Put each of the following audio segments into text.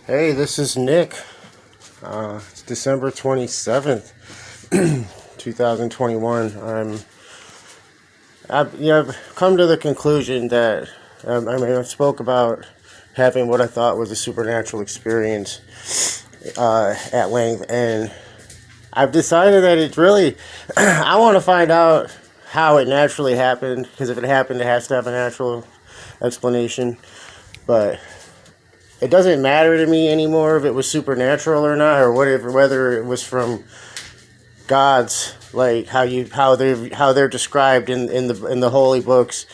Hey, this is Nick. It's December 27th, 2021. I've come to the conclusion that, I spoke about having what I thought was a supernatural experience at length, and I've decided that it's really, I want to find out how it naturally happened, because if it happened, it has to have a natural explanation, but it doesn't matter to me anymore if it was supernatural or not, or whatever, whether it was from gods, like how they're described in the holy books,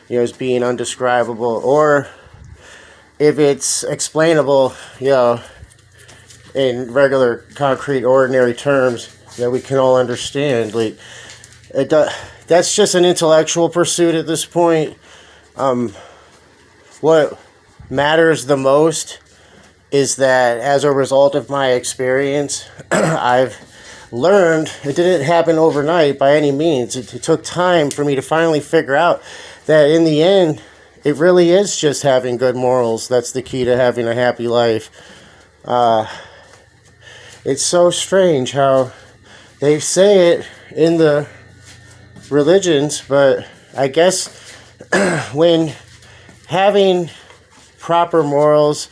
as being undescribable, or if it's explainable, in regular, concrete, ordinary terms that we can all understand. Like that's just an intellectual pursuit at this point. What matters the most is that as a result of my experience, I've learned it didn't happen overnight by any means. It took time for me to finally figure out that in the end, it really is just having good morals. That's the key to having a happy life. It's so strange how they say it in the religions, but I guess when having proper morals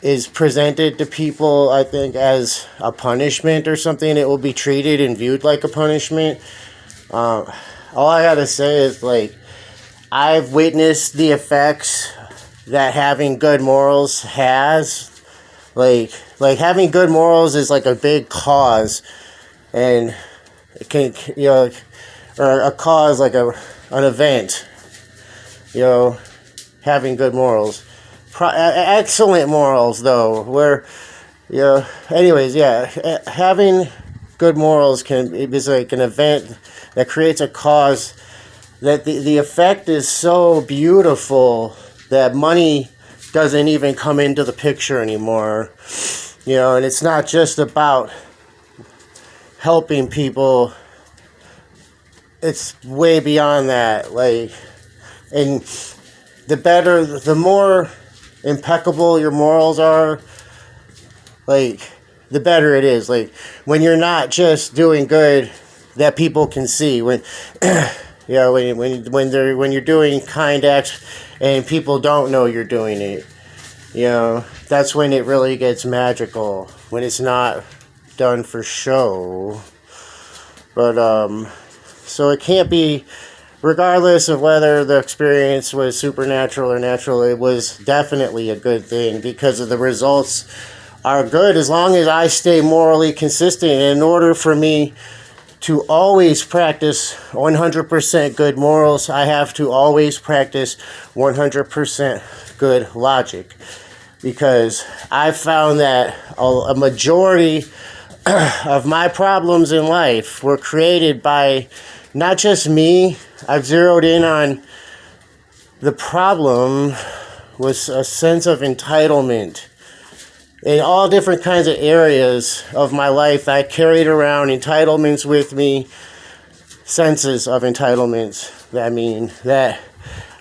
is presented to people, I think, as a punishment or something, it will be treated and viewed like a punishment. All I gotta say is, I've witnessed the effects that having good morals has. Like having good morals is like a big cause, and it can, or a cause, like an event, having good morals. Excellent morals, though, where, having good morals is like an event that creates a cause that the effect is so beautiful that money doesn't even come into the picture anymore, and it's not just about helping people. It's way beyond that, and the more impeccable your morals are, the better it is. When you're not just doing good that people can see, when when you're doing kind acts and people don't know you're doing it, that's when it really gets magical, when it's not done for show. But so it can't be, regardless of whether the experience was supernatural or natural, it was definitely a good thing, because of the results are good as long as I stay morally consistent. And in order for me to always practice 100% good morals, I have to always practice 100% good logic, because I found that a majority of my problems in life were created by not just me. I've zeroed in on the problem was a sense of entitlement. In all different kinds of areas of my life, I carried around entitlements with me, senses of entitlements, that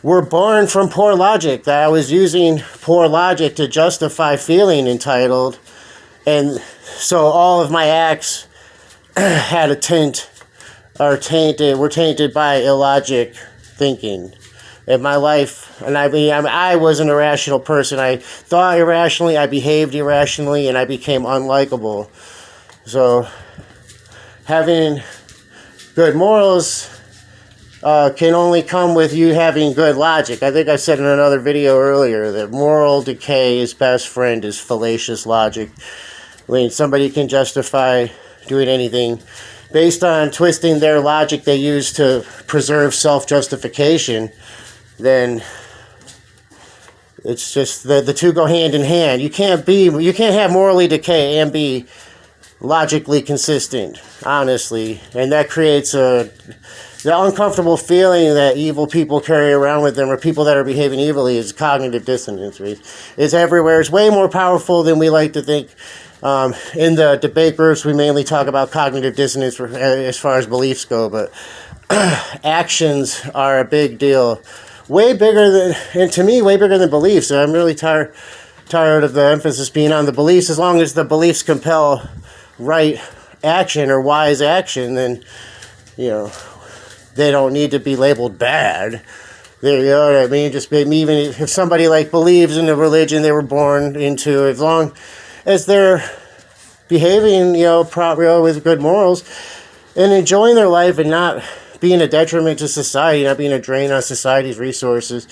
were born from poor logic, that I was using poor logic to justify feeling entitled. And so all of my acts had a tint, were tainted by illogic thinking. In my life, and I was an irrational person. I thought irrationally, I behaved irrationally, and I became unlikable. So, having good morals can only come with you having good logic. I think I said in another video earlier that moral decay's best friend is fallacious logic. Somebody can justify doing anything based on twisting their logic they use to preserve self-justification. Then it's just the two go hand in hand. You can't have morally decay and be logically consistent, honestly. And that creates the uncomfortable feeling that evil people carry around with them, or people that are behaving evilly, is cognitive dissonance. It's everywhere. It's way more powerful than we like to think. In the debate groups, we mainly talk about cognitive dissonance as far as beliefs go, but actions are a big deal. Way bigger than beliefs. So I'm really tired tired of the emphasis being on the beliefs. As long as the beliefs compel right action or wise action, then, you know, they don't need to be labeled bad. You know what I mean? Just maybe even if somebody like believes in the religion they were born into, as long as they're behaving, with good morals and enjoying their life and not being a detriment to society, not being a drain on society's resources,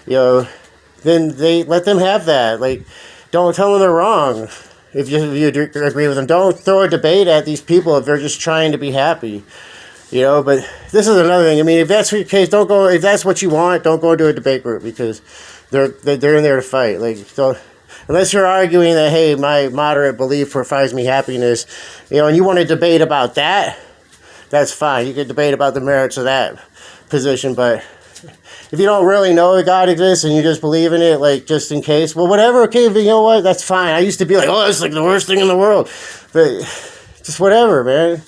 then they let them have that. Like, don't tell them they're wrong if you agree with them. Don't throw a debate at these people if they're just trying to be happy. But this is another thing. I mean, if that's your case, don't go. If that's what you want, don't go into a debate group because they're in there to fight. Like, so unless you're arguing that, hey, my moderate belief provides me happiness, and you want to debate about that, that's fine. You can debate about the merits of that position, but if you don't really know that God exists and you just believe in it, like, just in case, well, whatever, okay, you know what, that's fine. I used to be like, oh, it's like the worst thing in the world. But just whatever, man.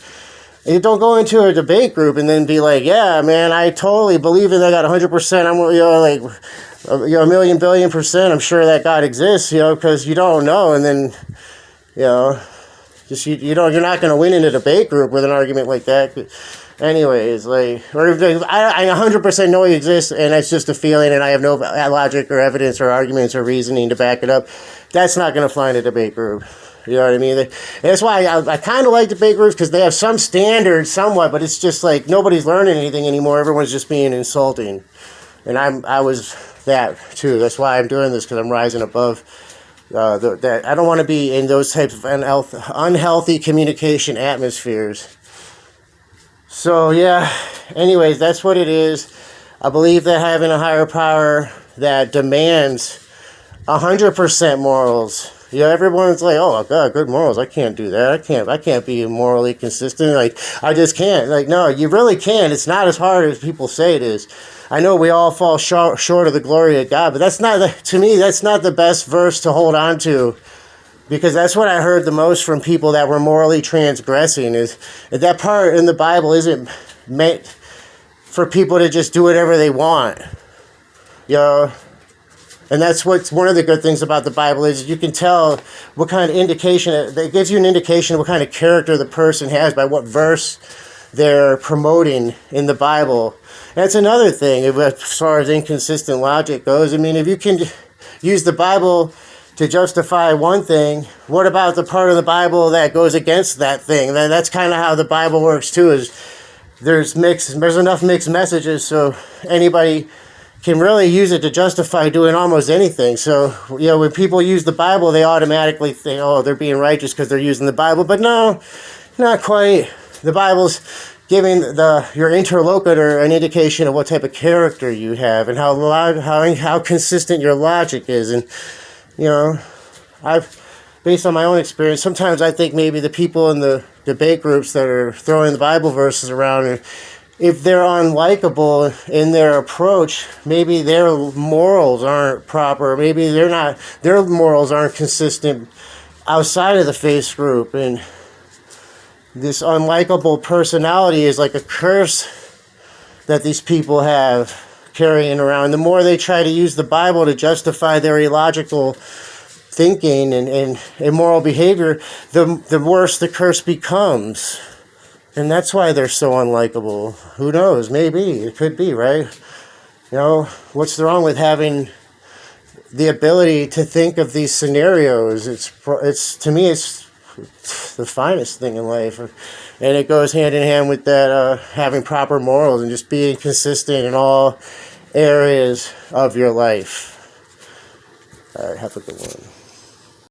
You don't go into a debate group and then be like, yeah, man, I totally believe in that God 100%. I'm, a million billion percent. I'm sure that God exists, because you don't know. And then, just, you're not going to win in a debate group with an argument like that. Anyways, or if I 100% know he exists and it's just a feeling and I have no logic or evidence or arguments or reasoning to back it up, that's not going to fly in a debate group. You know what I mean? That's why I kind of like debate groups, because they have some standards somewhat, but it's just like nobody's learning anything anymore. Everyone's just being insulting. And I was that too. That's why I'm doing this, because I'm rising above that. I don't want to be in those types of unhealthy communication atmospheres. So, yeah, anyways, that's what it is. I believe that having a higher power that demands 100% morals. Everyone's like, oh, God, good morals. I can't do that. I can't be morally consistent. Like, I just can't. Like, no, you really can. It's not as hard as people say it is. I know we all fall short of the glory of God, but to me, that's not the best verse to hold on to. Because that's what I heard the most from people that were morally transgressing, is that part in the Bible isn't meant for people to just do whatever they want. And that's what's one of the good things about the Bible is you can tell what kind of indication, it gives you an indication of what kind of character the person has by what verse they're promoting in the Bible. And that's another thing as far as inconsistent logic goes. I mean, if you can use the Bible to justify one thing, what about the part of the Bible that goes against that thing? That's kind of how the Bible works too, is there's enough mixed messages so anybody can really use it to justify doing almost anything. So, when people use the Bible, they automatically think, oh, they're being righteous because they're using the Bible. But no, not quite. The Bible's giving your interlocutor an indication of what type of character you have and how consistent your logic is. And, based on my own experience, sometimes I think maybe the people in the debate groups that are throwing the Bible verses around, if they're unlikable in their approach, maybe their morals aren't proper. Maybe their morals aren't consistent outside of the faith group. And this unlikable personality is like a curse that these people have carrying around. The more they try to use the Bible to justify their illogical thinking and immoral behavior, the worse the curse becomes. And that's why they're so unlikable. Who knows? Maybe. It could be, right? What's wrong with having the ability to think of these scenarios? It's to me, it's the finest thing in life. And it goes hand in hand with that having proper morals and just being consistent in all areas of your life. All right, have a good one.